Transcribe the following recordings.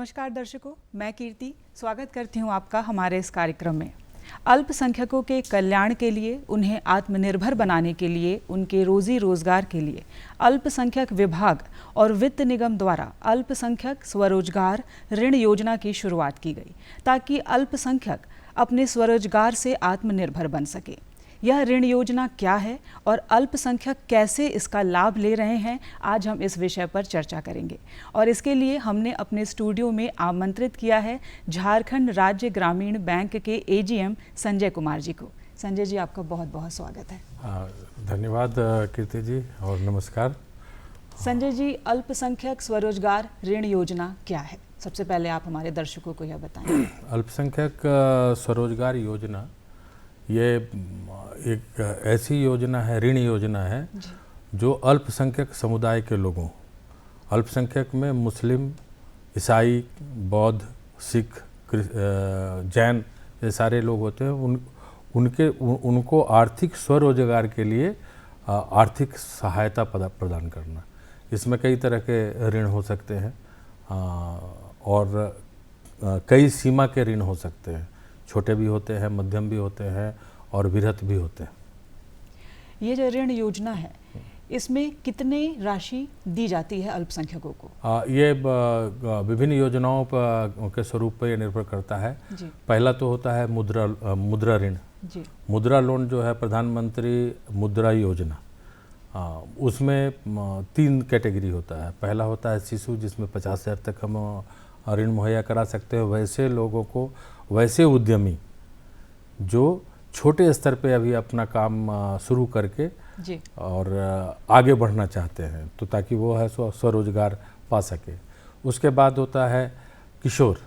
नमस्कार दर्शकों, मैं कीर्ति स्वागत करती हूं आपका हमारे इस कार्यक्रम में। अल्पसंख्यकों के कल्याण के लिए, उन्हें आत्मनिर्भर बनाने के लिए, उनके रोजी रोजगार के लिए अल्पसंख्यक विभाग और वित्त निगम द्वारा अल्पसंख्यक स्वरोजगार ऋण योजना की शुरुआत की गई ताकि अल्पसंख्यक अपने स्वरोजगार से आत्मनिर्भर बन सके। यह ऋण योजना क्या है और अल्पसंख्यक कैसे इसका लाभ ले रहे हैं, आज हम इस विषय पर चर्चा करेंगे। और इसके लिए हमने अपने स्टूडियो में आमंत्रित किया है झारखंड राज्य ग्रामीण बैंक के एजीएम संजय कुमार जी को। संजय जी, आपका बहुत बहुत स्वागत है। धन्यवाद कीर्ति जी और नमस्कार। संजय जी, अल्पसंख्यक स्वरोजगार ऋण योजना क्या है? सबसे पहले आप हमारे दर्शकों को यह बताएं। अल्पसंख्यक स्वरोजगार योजना ये एक ऐसी योजना है, ऋण योजना है जो अल्पसंख्यक समुदाय के लोगों, अल्पसंख्यक में मुस्लिम, ईसाई, बौद्ध, सिख, जैन ये सारे लोग होते हैं, उनको आर्थिक स्वरोजगार के लिए आर्थिक सहायता प्रदान करना। इसमें कई तरह के ऋण हो सकते हैं और कई सीमा के ऋण हो सकते हैं। छोटे भी होते हैं, मध्यम भी होते हैं और वृहत भी होते हैं। ये जो ऋण योजना है, इसमें कितनी राशि दी जाती है अल्पसंख्यकों को? ये विभिन्न योजनाओं के स्वरूप पर निर्भर करता है। पहला तो होता है मुद्रा ऋण। मुद्रा लोन जो है प्रधानमंत्री मुद्रा योजना, उसमें 3 कैटेगरी होता है। पहला होता है शिशु, जिसमें 50,000 तक हम ऋण मुहैया करा सकते हैं। वैसे लोगों को, वैसे उद्यमी जो छोटे स्तर पे अभी अपना काम शुरू करके और आगे बढ़ना चाहते हैं, तो ताकि वो है स्वरोजगार पा सके। उसके बाद होता है किशोर।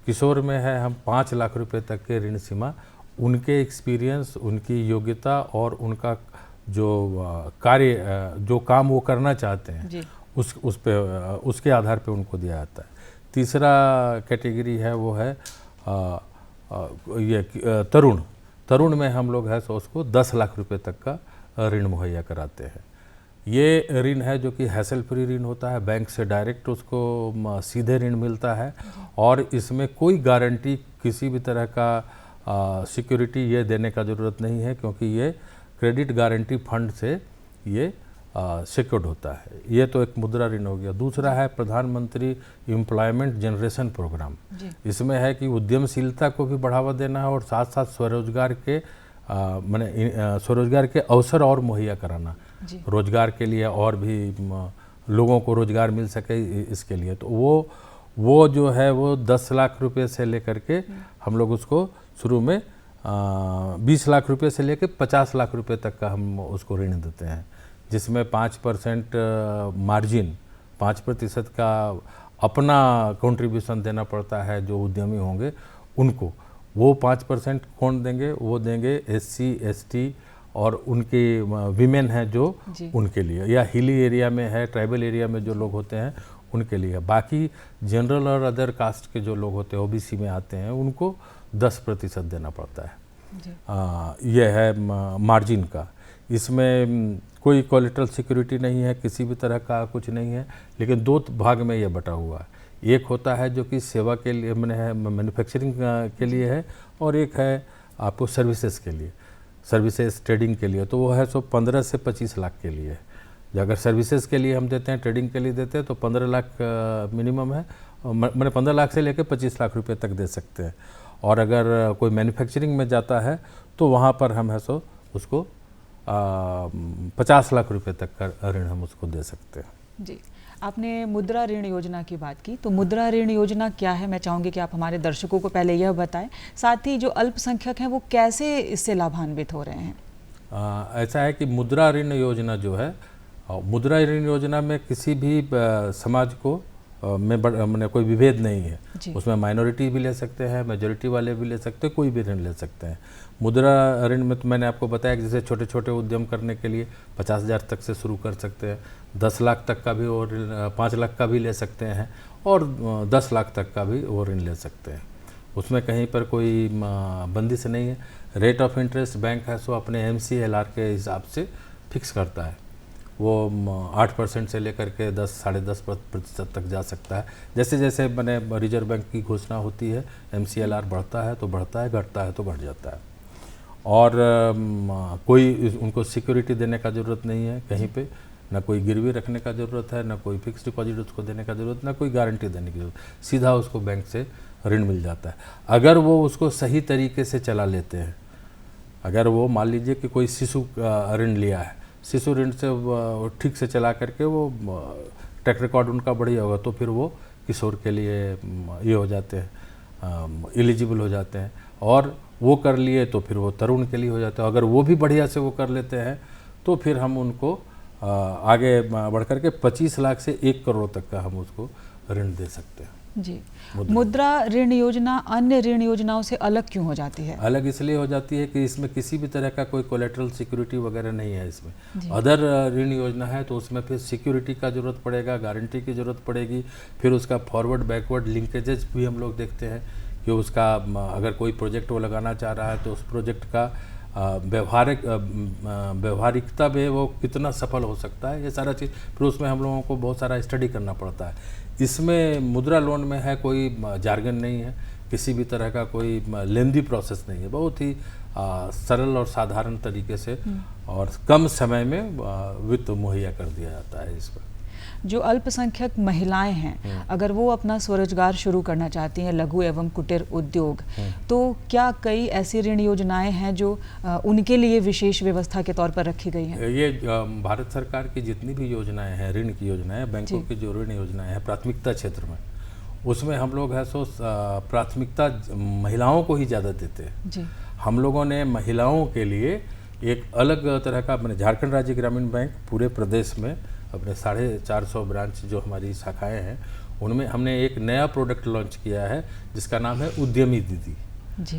किशोर में है हम 5 लाख रुपए तक के ऋण सीमा, उनके एक्सपीरियंस, उनकी योग्यता और उनका जो कार्य, जो काम वो करना चाहते हैं उसके आधार पे उनको दिया जाता है। तीसरा कैटेगरी है वो है ये तरुण में हम लोग है सो उसको 10 लाख रुपए तक का ऋण मुहैया कराते हैं। ये ऋण है जो कि हैसल फ्री ऋण होता है, बैंक से डायरेक्ट उसको सीधे ऋण मिलता है और इसमें कोई गारंटी, किसी भी तरह का सिक्योरिटी ये देने का ज़रूरत नहीं है, क्योंकि ये क्रेडिट गारंटी फंड से ये सिक्योर्ड होता है। ये तो एक मुद्रा ऋण हो गया। दूसरा है प्रधानमंत्री एम्प्लॉयमेंट जनरेशन प्रोग्राम। इसमें है कि उद्यमशीलता को भी बढ़ावा देना है और साथ साथ स्वरोजगार के स्वरोजगार के अवसर और मुहैया कराना, रोजगार के लिए और भी लोगों को रोजगार मिल सके इसके लिए। तो वो जो है वो 10 लाख रुपए से लेकर के हम लोग उसको शुरू में 20 लाख रुपए से लेकर 50 लाख रुपए तक का हम उसको ऋण देते हैं, जिसमें 5% मार्जिन, 5% का अपना कंट्रीब्यूशन देना पड़ता है जो उद्यमी होंगे उनको। वो 5% कौन देंगे? वो देंगे SC, ST और उनके विमेन हैं जो उनके लिए, या हिली एरिया में है, ट्राइबल एरिया में जो लोग होते हैं उनके लिए। बाकी जनरल और अदर कास्ट के जो लोग होते हैं, OBC में आते हैं, उनको 10% देना पड़ता है। यह है मार्जिन का। इसमें कोई कोलेटरल सिक्योरिटी नहीं है, किसी भी तरह का कुछ नहीं है, लेकिन 2 भाग में ये बटा हुआ है। एक होता है जो कि सेवा के लिए मैन्युफैक्चरिंग के लिए है, और एक है आपको सर्विसेज के लिए, सर्विसेज ट्रेडिंग के लिए। तो वो है 15 से 25 लाख के लिए। अगर सर्विसेज के लिए हम देते हैं, ट्रेडिंग के लिए देते हैं, तो 15 लाख मिनिमम है, मैंने 15 लाख से लेकर 25 लाख रुपए तक दे सकते हैं। और अगर कोई मैन्युफैक्चरिंग में जाता है तो वहाँ पर हम है सो उसको 50 लाख रुपए तक का ऋण हम उसको दे सकते हैं। जी, आपने मुद्रा ऋण योजना की बात की, तो मुद्रा ऋण योजना क्या है, मैं चाहूँगी कि आप हमारे दर्शकों को पहले यह बताएं। साथ ही जो अल्पसंख्यक हैं वो कैसे इससे लाभान्वित हो रहे हैं? ऐसा है कि मुद्रा ऋण योजना जो है, मुद्रा ऋण योजना में किसी भी समाज को में कोई विभेद नहीं है। उसमें माइनॉरिटी भी ले सकते हैं, मेजॉरिटी वाले भी ले सकते हैं, कोई भी ऋण ले सकते हैं। मुद्रा ऋण में तो मैंने आपको बताया कि जैसे छोटे छोटे उद्यम करने के लिए 50,000 तक से शुरू कर सकते हैं, 10 लाख तक का भी वो ऋण, 5 लाख का भी ले सकते हैं, और 10 लाख तक का भी वो ऋण ले सकते हैं। उसमें कहीं पर कोई बंदिश नहीं है। रेट ऑफ इंटरेस्ट बैंक है सो अपने MCLR के हिसाब से फिक्स करता है। वो 8% से लेकर के 10-10.5% तक जा सकता है। जैसे जैसे मैंने रिजर्व बैंक की घोषणा होती है, MCLR बढ़ता है तो बढ़ता है, घटता है तो घट जाता है। और कोई उनको सिक्योरिटी देने का ज़रूरत नहीं है कहीं पे, ना कोई गिरवी रखने का ज़रूरत है, ना कोई फिक्स डिपॉजिट उसको देने का ज़रूरत, ना कोई गारंटी देने की ज़रूरत, सीधा उसको बैंक से ऋण मिल जाता है। अगर वो उसको सही तरीके से चला लेते हैं, अगर वो मान लीजिए कि कोई शिशु ऋण लिया है, शिशु ऋण से ठीक से चला करके वो ट्रैक रिकॉर्ड उनका बढ़िया होगा, तो फिर वो किशोर के लिए ये हो जाते हैं, एलिजिबल हो जाते हैं। और वो कर लिए तो फिर वो तरुण के लिए हो जाता है। अगर वो भी बढ़िया से वो कर लेते हैं तो फिर हम उनको आगे बढ़ कर के 25 लाख से 1 करोड़ तक का हम उसको ऋण दे सकते हैं। जी, मुद्रा ऋण योजना अन्य ऋण योजनाओं से अलग क्यों हो जाती है? अलग इसलिए हो जाती है कि इसमें किसी भी तरह का कोई कोलेटरल सिक्योरिटी वगैरह नहीं है। इसमें अदर ऋण योजना है तो उसमें फिर सिक्योरिटी का ज़रूरत पड़ेगा, गारंटी की ज़रूरत पड़ेगी, फिर उसका फॉरवर्ड बैकवर्ड लिंकेजेस भी हम लोग देखते हैं कि उसका अगर कोई प्रोजेक्ट वो लगाना चाह रहा है तो उस प्रोजेक्ट का व्यवहारिकता में वो कितना सफल हो सकता है, ये सारा चीज़ फिर उसमें हम लोगों को बहुत सारा स्टडी करना पड़ता है। इसमें मुद्रा लोन में है कोई जार्गन नहीं है, किसी भी तरह का कोई लेंदी प्रोसेस नहीं है, बहुत ही सरल और साधारण तरीके से और कम समय में वित्त मुहैया कर दिया जाता है। इस पर जो अल्पसंख्यक महिलाएं हैं, अगर वो अपना स्वरोजगार शुरू करना चाहती हैं, लघु एवं कुटीर उद्योग, तो क्या कई ऐसी ऋण योजनाएं हैं जो उनके लिए विशेष व्यवस्था के तौर पर रखी गई हैं? ये भारत सरकार की जितनी भी योजनाएं हैं, ऋण की योजनाएं, बैंकों की जो ऋण योजनाएं हैं प्राथमिकता क्षेत्र में, उसमें हम लोग है सो प्राथमिकता महिलाओं को ही ज़्यादा देते हैं जी। हम लोगों ने महिलाओं के लिए एक अलग तरह का, मैंने झारखंड राज्य ग्रामीण बैंक पूरे प्रदेश में अपने 450 ब्रांच जो हमारी शाखाएं हैं उनमें हमने एक नया प्रोडक्ट लॉन्च किया है जिसका नाम है उद्यमी दीदी जी।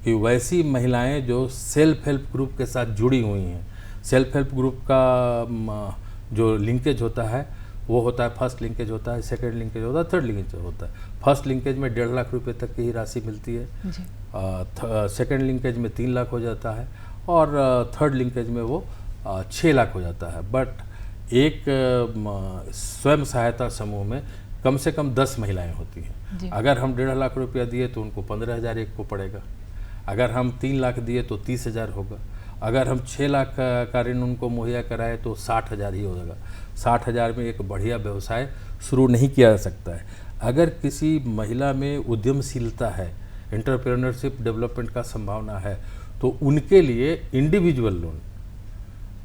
कि वैसी महिलाएं जो सेल्फ हेल्प ग्रुप के साथ जुड़ी हुई हैं, सेल्फ हेल्प ग्रुप का जो लिंकेज होता है वो होता है, फर्स्ट लिंकेज होता है, सेकंड लिंकेज होता है, थर्ड लिंकेज होता है। फर्स्ट लिंकेज में 1.5 लाख रुपए तक की ही राशि मिलती है, सेकंड लिंकेज में 3 लाख हो जाता है और थर्ड लिंकेज में वो 6 लाख हो जाता है। बट एक स्वयं सहायता समूह में कम से कम 10 महिलाएं होती हैं। अगर हम 1.5 लाख रुपया दिए तो उनको 15,000 एक को पड़ेगा, अगर हम 3 लाख दिए तो 30,000 होगा, अगर हम 6 लाख का ऋण उनको मुहैया कराए तो 60,000 ही होगा। 60,000 में एक बढ़िया व्यवसाय शुरू नहीं किया जा सकता है। अगर किसी महिला में उद्यमशीलता है, एंटरप्रेन्योरशिप डेवलपमेंट का संभावना है, तो उनके लिए इंडिविजुअल लोन,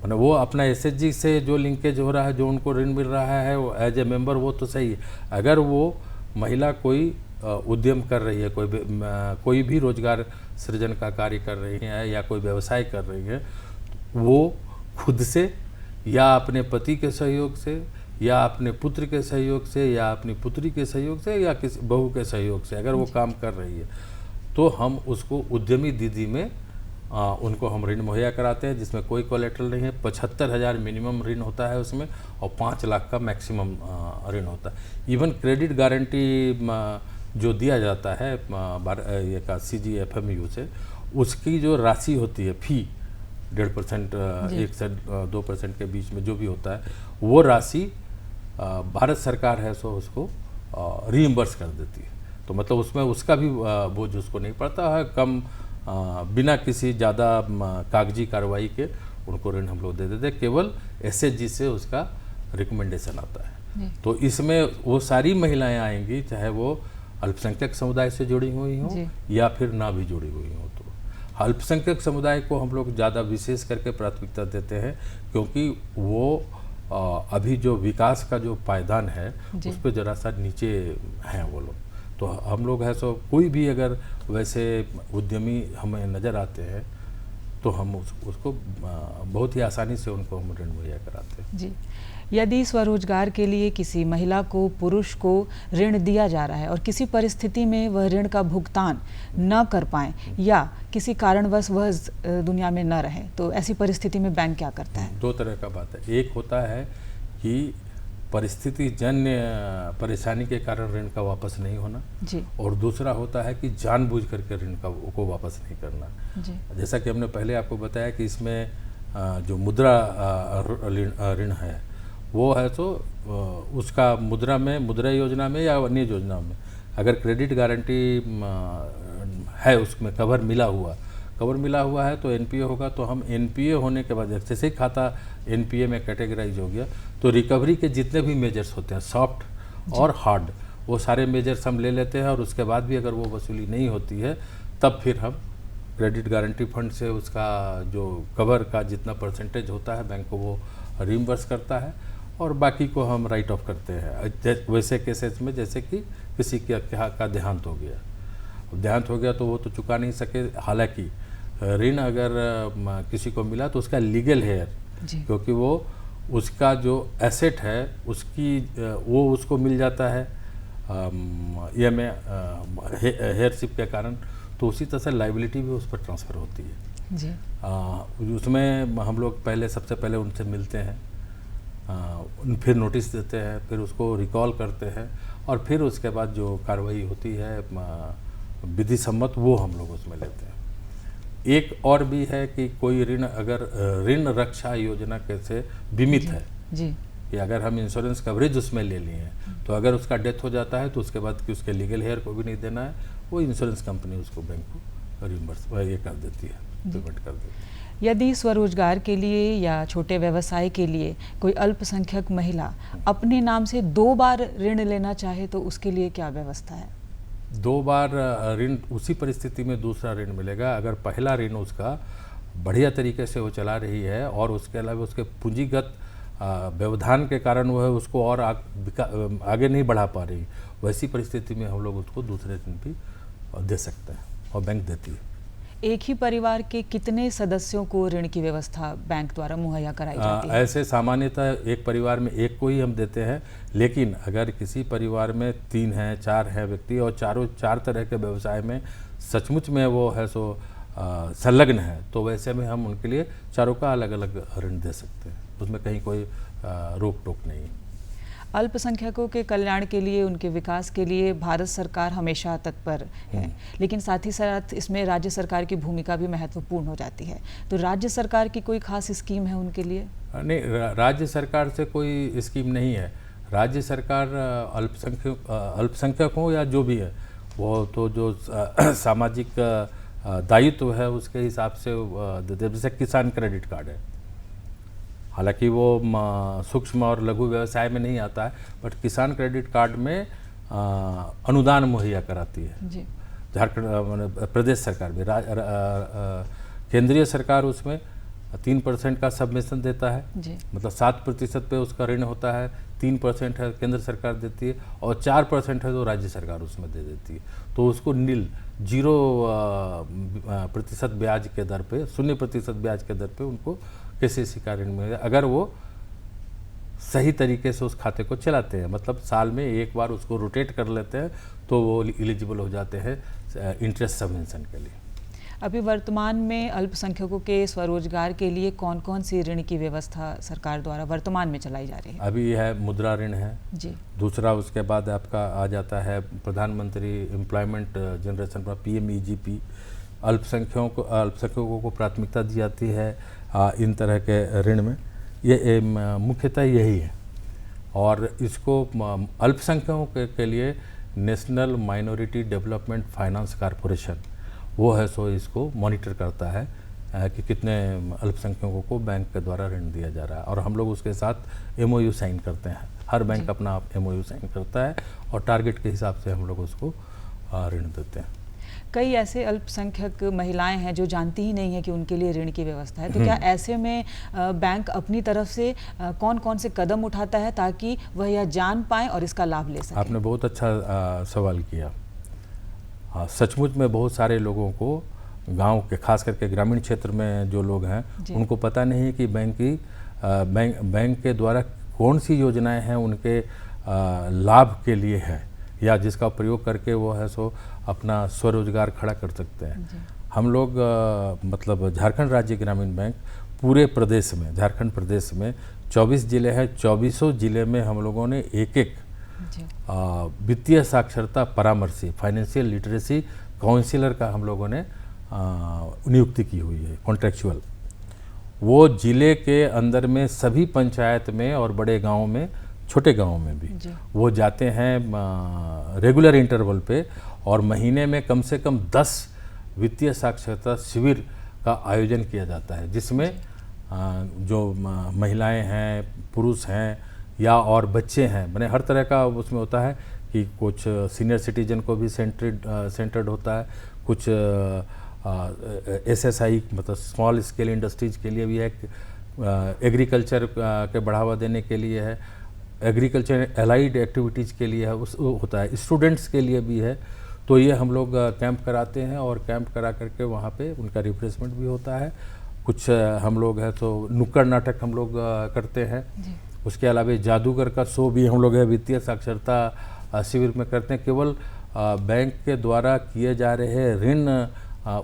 मतलब वो अपना SHG से जो लिंकेज हो रहा है, जो उनको ऋण मिल रहा है वो एज ए मेंबर वो तो सही है। अगर वो महिला कोई उद्यम कर रही है, कोई भी रोजगार सृजन का कार्य कर रही है या कोई व्यवसाय कर रही है, वो खुद से या अपने पति के सहयोग से या अपने पुत्र के सहयोग से या अपनी पुत्री के सहयोग से या किसी बहू के सहयोग से अगर वो काम कर रही है तो हम उसको उद्यमी दीदी में उनको हम ऋण मुहैया कराते हैं, जिसमें कोई कोलेटरल नहीं है। 75,000 मिनिमम ऋण होता है उसमें और 5 लाख का मैक्सिमम ऋण होता है। इवन क्रेडिट गारंटी जो दिया जाता है ये का CGFMU से, उसकी जो राशि होती है फी 1.5% 1 से 2% के बीच में जो भी होता है, वो राशि भारत सरकार है सो उसको रीइंबर्स कर देती है। तो मतलब उसमें उसका भी बोझ उसको नहीं पड़ता है, कम बिना किसी ज़्यादा कागजी कार्रवाई के उनको ऋण हम लोग दे देते हैं। केवल SHG से उसका रिकमेंडेशन आता है। तो इसमें वो सारी महिलाएं आएंगी, चाहे वो अल्पसंख्यक समुदाय से जुड़ी हुई हों या फिर ना भी जुड़ी हुई हों। तो अल्पसंख्यक समुदाय को हम लोग ज़्यादा विशेष करके प्राथमिकता देते हैं, क्योंकि वो अभी जो विकास का जो पायदान है उस पर ज़रा सा नीचे हैं वो लोग। तो हम लोग है सो कोई भी अगर वैसे उद्यमी हमें नज़र आते हैं तो हम उसको बहुत ही आसानी से उनको हम ऋण मुहैया कराते हैं जी। यदि स्वरोजगार के लिए किसी महिला को, पुरुष को ऋण दिया जा रहा है और किसी परिस्थिति में वह ऋण का भुगतान न कर पाए या किसी कारणवश वह दुनिया में न रहे, तो ऐसी परिस्थिति में बैंक क्या करता है? 2 तरह का बात है। एक होता है कि परिस्थिति जन्य परेशानी के कारण ऋण का वापस नहीं होना जी। और दूसरा होता है कि जानबूझ करके ऋण को वापस नहीं करना जी। जैसा कि हमने पहले आपको बताया कि इसमें जो मुद्रा ऋण है वो है तो उसका मुद्रा योजना में या अन्य योजना में अगर क्रेडिट गारंटी है उसमें कवर मिला हुआ है तो एनपीए होगा। तो हम एनपीए होने के बाद जैसे ही खाता एनपीए में कैटेगराइज हो गया तो रिकवरी के जितने भी मेजर्स होते हैं सॉफ्ट और हार्ड वो सारे मेजर्स हम ले लेते हैं और उसके बाद भी अगर वो वसूली नहीं होती है तब फिर हम क्रेडिट गारंटी फंड से उसका जो कवर का जितना परसेंटेज होता है बैंक को वो रिइंबर्स करता है और बाकी को हम राइट ऑफ करते हैं। वैसे केसेस में जैसे कि किसी का देहांत हो गया तो वो तो चुका नहीं सके। हालांकि ऋण अगर किसी को मिला तो उसका लीगल हेयर क्योंकि वो उसका जो एसेट है वो उसको मिल जाता है ईएमआई हेयरशिप के कारण, तो उसी तरह से लाइबिलिटी भी उस पर ट्रांसफ़र होती है जी। उसमें हम लोग सबसे पहले उनसे मिलते हैं, फिर नोटिस देते हैं, फिर उसको रिकॉल करते हैं और फिर उसके बाद जो कार्रवाई होती है विधि सम्मत वो हम लोग उसमें लेते हैं। एक और भी है कि कोई ऋण रक्षा योजना कैसे बीमित है जी कि अगर हम इंश्योरेंस कवरेज उसमें ले लिए हैं तो अगर उसका डेथ हो जाता है तो उसके बाद कि उसके लीगल हेयर को भी नहीं देना है, वो इंश्योरेंस कंपनी उसको बैंक को रिइंबर्स ये कर देती है, पेमेंट कर देती है। यदि स्वरोजगार के लिए या छोटे व्यवसाय के लिए कोई अल्पसंख्यक महिला अपने नाम से 2 बार ऋण लेना चाहे तो उसके लिए क्या व्यवस्था है? 2 बार ऋण उसी परिस्थिति में दूसरा ऋण मिलेगा अगर पहला ऋण उसका बढ़िया तरीके से वो चला रही है और उसके अलावा उसके पूंजीगत व्यवधान के कारण वो है उसको और आगे नहीं बढ़ा पा रही, वैसी परिस्थिति में हम लोग उसको दूसरे ऋण भी दे सकते हैं और बैंक देती है। एक ही परिवार के कितने सदस्यों को ऋण की व्यवस्था बैंक द्वारा मुहैया कराई जाती है? ऐसे सामान्यतः एक परिवार में एक को ही हम देते हैं, लेकिन अगर किसी परिवार में 3 हैं 4 हैं व्यक्ति और चार तरह के व्यवसाय में सचमुच में वो है सो संलग्न है तो वैसे में हम उनके लिए चारों का अलग अलग ऋण दे सकते हैं, उसमें कहीं कोई रोक टोक नहीं। अल्पसंख्यकों के कल्याण के लिए, उनके विकास के लिए भारत सरकार हमेशा तत्पर है, लेकिन साथ ही साथ इसमें राज्य सरकार की भूमिका भी महत्वपूर्ण हो जाती है। तो राज्य सरकार की कोई खास स्कीम है उनके लिए? नहीं, राज्य सरकार से कोई स्कीम नहीं है। राज्य सरकार अल्पसंख्यक हो या जो भी है वो तो जो सामाजिक दायित्व है उसके हिसाब से जैसे किसान क्रेडिट कार्ड है, हालांकि वो सूक्ष्म और लघु व्यवसाय में नहीं आता है, बट किसान क्रेडिट कार्ड में अनुदान मुहैया कराती है जी। झारखंड प्रदेश सरकार भी केंद्रीय सरकार उसमें 3% का सबमिशन देता है जी। मतलब 7% पे उसका ऋण होता है, 3% है केंद्र सरकार देती है और 4% है तो राज्य सरकार उसमें दे देती है। तो उसको 0% ब्याज के दर पे 0% ब्याज के दर पे उनको केसीसी का ऋण मिलेगा अगर वो सही तरीके से उस खाते को चलाते हैं, मतलब साल में एक बार उसको रोटेट कर लेते हैं तो वो एलिजिबल हो जाते हैं इंटरेस्ट सबवेंशन के लिए। अभी वर्तमान में अल्पसंख्यकों के स्वरोजगार के लिए कौन कौन सी ऋण की व्यवस्था सरकार द्वारा वर्तमान में चलाई जा रही है? अभी है मुद्रा ऋण है जी। दूसरा उसके बाद आपका आ जाता है प्रधानमंत्री एम्प्लॉयमेंट जनरेशन पर PMEGP। अल्पसंख्यकों को प्राथमिकता दी जाती है इन तरह के ऋण में, ये मुख्यतः यही है। और इसको अल्पसंख्यकों के लिए national minority development finance corporation वो है सो इसको मॉनिटर करता है कि कितने अल्पसंख्यकों को बैंक के द्वारा ऋण दिया जा रहा है और हम लोग उसके साथ MOU साइन करते हैं। हर बैंक अपना MOU साइन करता है और टारगेट के हिसाब से हम लोग उसको ऋण देते हैं। कई ऐसे अल्पसंख्यक महिलाएं हैं जो जानती ही नहीं है कि उनके लिए ऋण की व्यवस्था है, तो क्या ऐसे में बैंक अपनी तरफ से कौन कौन से कदम उठाता है ताकि वह यह जान पाएं और इसका लाभ ले सकें? आपने बहुत अच्छा सवाल किया। सचमुच में बहुत सारे लोगों को गांव के खास करके ग्रामीण क्षेत्र में जो लोग हैं उनको पता नहीं है कि बैंक के द्वारा कौन सी योजनाएं हैं उनके लाभ के लिए है या जिसका प्रयोग करके वो है सो अपना स्वरोजगार खड़ा कर सकते हैं। हम लोग मतलब झारखंड राज्य ग्रामीण बैंक पूरे प्रदेश में, झारखंड प्रदेश में 24 जिले हैं, 24 जिले में हम लोगों ने एक वित्तीय साक्षरता परामर्शी फाइनेंशियल लिटरेसी काउंसिलर का हम लोगों ने नियुक्ति की हुई है, कॉन्ट्रेक्चुअल। वो जिले के अंदर में सभी पंचायत में और बड़े गाँव में, छोटे गाँव में भी वो जाते हैं रेगुलर इंटरवल पे, और महीने में कम से कम 10 वित्तीय साक्षरता शिविर का आयोजन किया जाता है, जिसमें जो महिलाएं हैं, पुरुष हैं या और बच्चे हैं, मैंने हर तरह का उसमें होता है कि कुछ सीनियर सिटीजन को भी सेंटर्ड होता है, कुछ SSI मतलब स्मॉल स्केल इंडस्ट्रीज के लिए भी है, एग्रीकल्चर के बढ़ावा देने के लिए है, एग्रीकल्चर एलाइड एक्टिविटीज़ के लिए है, उस होता है, स्टूडेंट्स के लिए भी है। तो ये हम लोग कैंप कराते हैं और कैंप करा करके वहाँ पे उनका रिफ्रेशमेंट भी होता है। कुछ हम लोग है तो नुक्कड़ नाटक हम लोग करते हैं। उसके अलावा जादूगर का शो भी हम लोग है वित्तीय साक्षरता शिविर में करते हैं। केवल बैंक के द्वारा किए जा रहे ऋण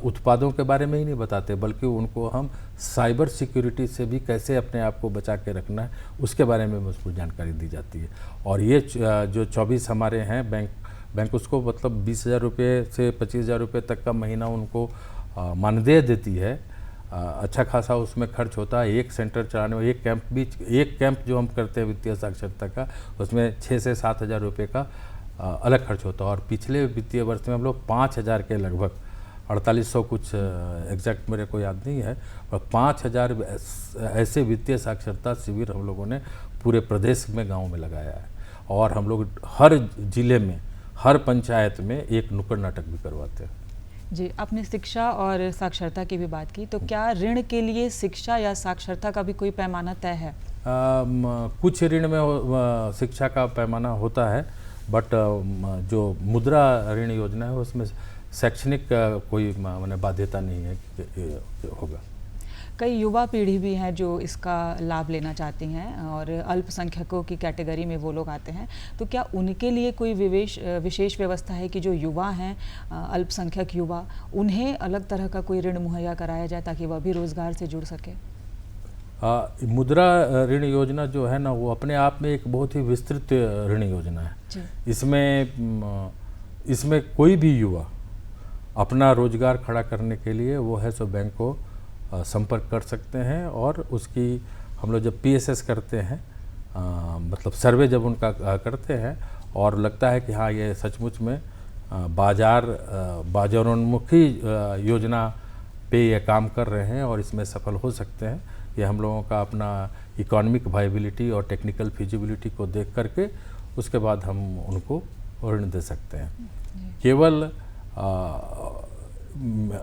उत्पादों के बारे में ही नहीं बताते, बल्कि उनको हम साइबर सिक्योरिटी से भी कैसे अपने आप को बचा के रखना है उसके बारे में उसको जानकारी दी जाती है। और ये जो 24 हमारे हैं बैंक उसको मतलब 20,000 रुपये से 25,000 रुपये तक का महीना उनको मानदेय देती है। अच्छा खासा उसमें खर्च होता है। एक सेंटर चलाने में एक कैंप जो हम करते हैं वित्तीय साक्षरता का, उसमें 6 से 7 हज़ार रुपये का अलग खर्च होता है। और पिछले वित्तीय वर्ष में हम लोग 5,000 के लगभग 4800 कुछ एग्जैक्ट मेरे को याद नहीं है, और 5,000 ऐसे वित्तीय साक्षरता शिविर हम लोगों ने पूरे प्रदेश में गाँव में लगाया है। और हम लोग हर जिले में, हर पंचायत में एक नुक्कड़ नाटक भी करवाते हैं। जी, आपने शिक्षा और साक्षरता की भी बात की, तो क्या ऋण के लिए शिक्षा या साक्षरता का भी कोई पैमाना तय है? कुछ ऋण में शिक्षा का पैमाना होता है, बट जो मुद्रा ऋण योजना है उसमें शैक्षणिक कोई माने बाध्यता नहीं है कि होगा। कई युवा पीढ़ी भी हैं जो इसका लाभ लेना चाहती हैं और अल्पसंख्यकों की कैटेगरी में वो लोग आते हैं, तो क्या उनके लिए कोई विशेष व्यवस्था है कि जो युवा हैं, अल्पसंख्यक युवा, उन्हें अलग तरह का कोई ऋण मुहैया कराया जाए ताकि वह भी रोजगार से जुड़ सके? मुद्रा ऋण योजना जो है ना, वो अपने आप में एक बहुत ही विस्तृत ऋण योजना है। इसमें कोई भी युवा अपना रोजगार खड़ा करने के लिए वो है सो बैंक को संपर्क कर सकते हैं। और उसकी हम लोग जब PSS करते हैं, मतलब सर्वे जब उनका करते हैं और लगता है कि हाँ ये सचमुच में बाजारोन्मुखी योजना पे ये काम कर रहे हैं और इसमें सफल हो सकते हैं, ये हम लोगों का अपना इकोनॉमिक वायबिलिटी और टेक्निकल फिजिबिलिटी को देख करके उसके बाद हम उनको ऋण दे सकते हैं। केवल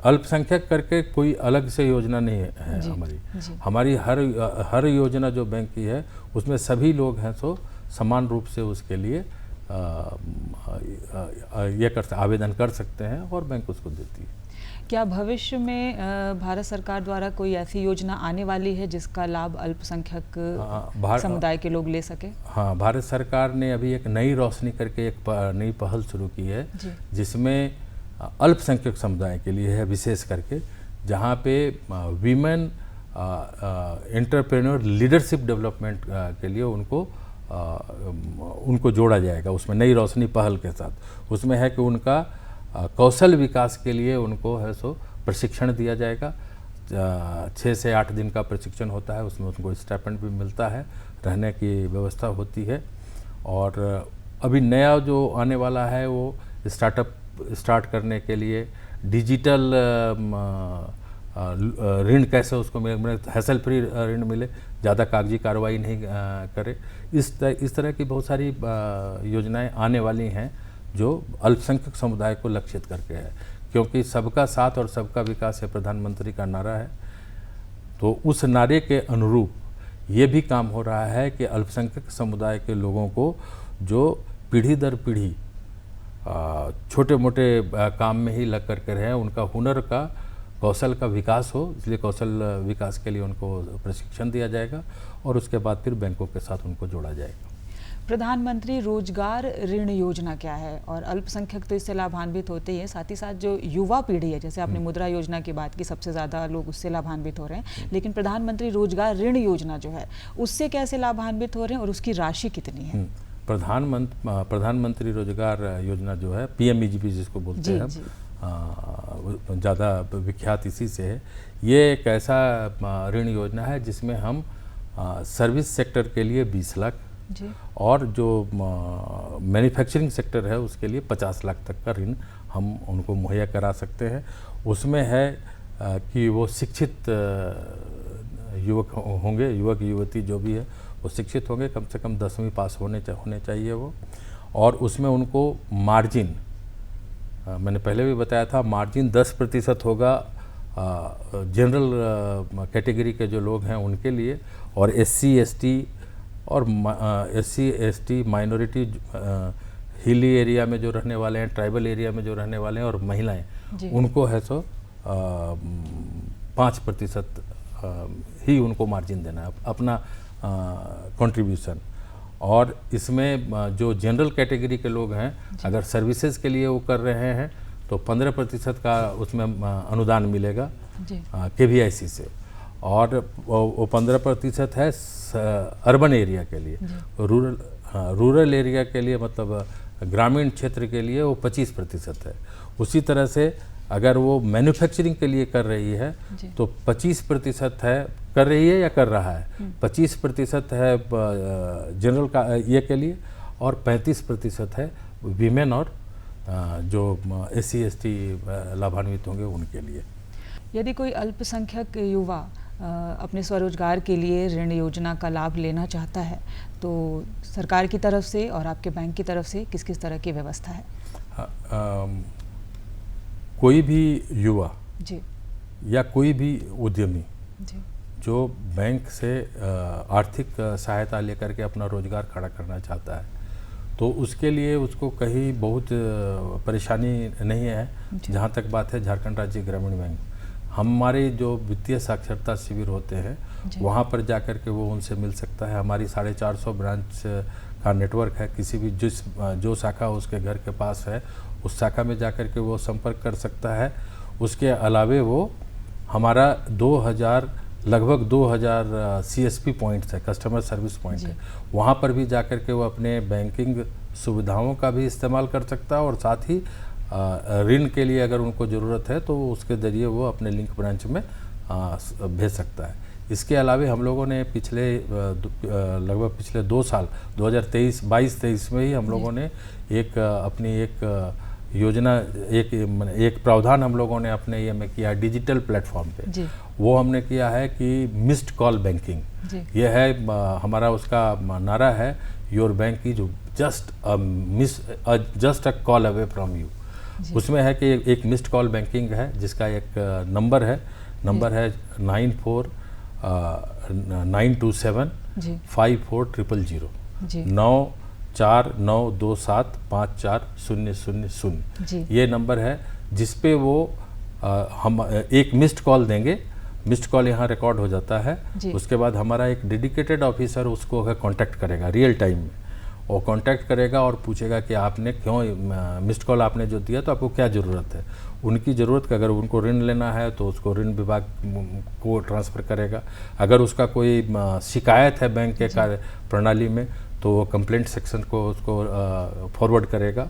अल्पसंख्यक करके कोई अलग से योजना नहीं है हमारी हर योजना जो बैंक की है उसमें सभी लोग हैं सो समान रूप से उसके लिए आवेदन कर सकते हैं और बैंक उसको देती है। क्या भविष्य में भारत सरकार द्वारा कोई ऐसी योजना आने वाली है जिसका लाभ अल्पसंख्यक समुदाय के लोग ले सके? हाँ, भारत सरकार ने अभी एक नई रोशनी करके एक नई पहल शुरू की है जिसमें अल्पसंख्यक समुदाय के लिए है, विशेष करके जहाँ पे वीमेन एंटरप्रेन्योर लीडरशिप डेवलपमेंट के लिए उनको जोड़ा जाएगा उसमें नई रोशनी पहल के साथ। उसमें है कि उनका कौशल विकास के लिए उनको है सो प्रशिक्षण दिया जाएगा। 6 से 8 दिन का प्रशिक्षण होता है, उसमें उनको स्टाइपेंड भी मिलता है, रहने की व्यवस्था होती है। और अभी नया जो आने वाला है वो स्टार्ट करने के लिए डिजिटल ऋण कैसे उसको मिले, हैसल फ्री ऋण मिले, ज़्यादा कागजी कार्रवाई नहीं करे, इस तरह की बहुत सारी योजनाएं आने वाली हैं जो अल्पसंख्यक समुदाय को लक्षित करके है। क्योंकि सबका साथ और सबका विकास है प्रधानमंत्री का नारा है, तो उस नारे के अनुरूप ये भी काम हो रहा है कि अल्पसंख्यक समुदाय के लोगों को जो पीढ़ी दर पीढ़ी छोटे मोटे काम में ही लग करके रहे, उनका हुनर का कौशल का विकास हो, इसलिए कौशल विकास के लिए उनको प्रशिक्षण दिया जाएगा और उसके बाद फिर बैंकों के साथ उनको जोड़ा जाएगा। प्रधानमंत्री रोजगार ऋण योजना क्या है? और अल्पसंख्यक तो इससे लाभान्वित होते ही हैं, साथ ही साथ जो युवा पीढ़ी है, जैसे आपने मुद्रा योजना की बात की, सबसे ज़्यादा लोग उससे लाभान्वित हो रहे हैं, लेकिन प्रधानमंत्री रोजगार ऋण योजना जो है उससे कैसे लाभान्वित हो रहे हैं और उसकी राशि कितनी है? प्रधानमंत्री रोजगार योजना जो है PMEGP जिसको बोलते हैं, ज़्यादा विख्यात इसी से है। ये एक ऐसा ऋण योजना है जिसमें हम सर्विस सेक्टर के लिए 20 लाख जी। और जो मैन्युफैक्चरिंग सेक्टर है उसके लिए 50 लाख तक का ऋण हम उनको मुहैया करा सकते हैं। उसमें है कि वो शिक्षित युवक होंगे, युवक युवती जो भी है वो शिक्षित होंगे, कम से कम 10वीं पास होने चाहिए वो। और उसमें उनको मार्जिन, मैंने पहले भी बताया था, मार्जिन 10% होगा जनरल कैटेगरी के जो लोग हैं उनके लिए, और SC ST minority hilly area में जो रहने वाले हैं, ट्राइबल एरिया में जो रहने वाले हैं और महिलाएं, उनको है सो 5% ही उनको मार्जिन देना है अपना कंट्रीब्यूशन। और इसमें जो जनरल कैटेगरी के लोग हैं अगर सर्विसेज के लिए वो कर रहे हैं तो 15% का उसमें अनुदान मिलेगा KVIC से, और वो 15% है अर्बन एरिया के लिए। रूरल एरिया के लिए मतलब ग्रामीण क्षेत्र के लिए वो 25% है। उसी तरह से अगर वो मैन्युफैक्चरिंग के लिए कर रही है तो 25% है, कर रही है या कर रहा है, 25% है जनरल का ये के लिए, और 35% है वीमेन और जो SC ST लाभान्वित होंगे उनके लिए। यदि कोई अल्पसंख्यक युवा अपने स्वरोजगार के लिए ऋण योजना का लाभ लेना चाहता है तो सरकार की तरफ से और आपके बैंक की तरफ से किस किस तरह की व्यवस्था है? कोई भी युवा जी या कोई भी उद्यमी जी जो बैंक से आर्थिक सहायता लेकर के अपना रोजगार खड़ा करना चाहता है तो उसके लिए उसको कहीं बहुत परेशानी नहीं है। जहाँ तक बात है झारखंड राज्य ग्रामीण बैंक, हमारे जो वित्तीय साक्षरता शिविर होते हैं वहाँ पर जाकर के वो उनसे मिल सकता है। हमारी 450 ब्रांच का नेटवर्क है, किसी भी जो शाखा उसके घर के पास है उस शाखा में जाकर के वो संपर्क कर सकता है। उसके अलावे वो हमारा लगभग 2000 CSP पॉइंट्स है, कस्टमर सर्विस पॉइंट है, वहाँ पर भी जाकर के वो अपने बैंकिंग सुविधाओं का भी इस्तेमाल कर सकता है और साथ ही ऋण के लिए अगर उनको ज़रूरत है तो उसके ज़रिए वो अपने लिंक ब्रांच में भेज सकता है। इसके अलावा हम लोगों ने लगभग पिछले 2 साल 2022-23 में ही हम लोगों ने अपनी एक योजना, एक प्रावधान हम लोगों ने अपने ये में किया डिजिटल प्लेटफॉर्म पे। वो हमने किया है कि मिस्ड कॉल बैंकिंग, ये है हमारा उसका नारा है, your bank is just a call away from you. उसमें है कि एक मिस्ड कॉल बैंकिंग है जिसका एक नंबर है 94927 54000 9492754000। ये नंबर है जिस पे वो हम एक मिस्ड कॉल देंगे, मिस्ड कॉल यहाँ रिकॉर्ड हो जाता है। उसके बाद हमारा एक डेडिकेटेड ऑफिसर उसको कांटेक्ट करेगा रियल टाइम में, वो कांटेक्ट करेगा और पूछेगा कि आपने क्यों मिस्ड कॉल आपने जो दिया तो आपको क्या ज़रूरत है। उनकी ज़रूरत का अगर उनको ऋण लेना है तो उसको ऋण विभाग को ट्रांसफ़र करेगा। अगर उसका कोई शिकायत है बैंक के कार्य प्रणाली में तो वो कंप्लेंट सेक्शन को उसको फॉरवर्ड करेगा।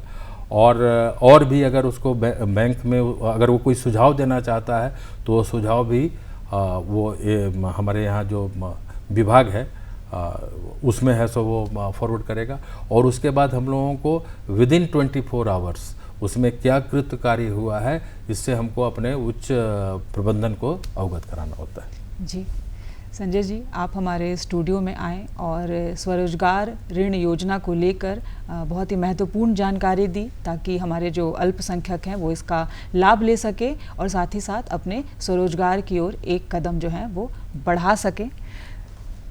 और भी अगर उसको बैंक में अगर वो कोई सुझाव देना चाहता है तो वो सुझाव भी हमारे यहाँ जो विभाग है उसमें है सो वो फॉरवर्ड करेगा। और उसके बाद हम लोगों को विदिन 24 आवर्स उसमें क्या कृत्य कार्य हुआ है इससे हमको अपने उच्च प्रबंधन को अवगत कराना होता है। जी संजय जी, आप हमारे स्टूडियो में आए और स्वरोजगार ऋण योजना को लेकर बहुत ही महत्वपूर्ण जानकारी दी ताकि हमारे जो अल्पसंख्यक हैं वो इसका लाभ ले सके और साथ ही साथ अपने स्वरोजगार की ओर एक कदम जो है वो बढ़ा सकें।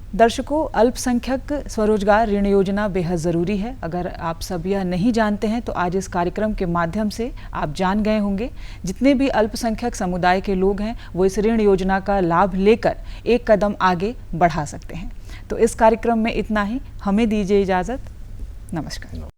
दर्शकों, अल्पसंख्यक स्वरोजगार ऋण योजना बेहद ज़रूरी है। अगर आप सब यह नहीं जानते हैं तो आज इस कार्यक्रम के माध्यम से आप जान गए होंगे। जितने भी अल्पसंख्यक समुदाय के लोग हैं वो इस ऋण योजना का लाभ लेकर एक कदम आगे बढ़ा सकते हैं। तो इस कार्यक्रम में इतना ही, हमें दीजिए इजाज़त। नमस्कार।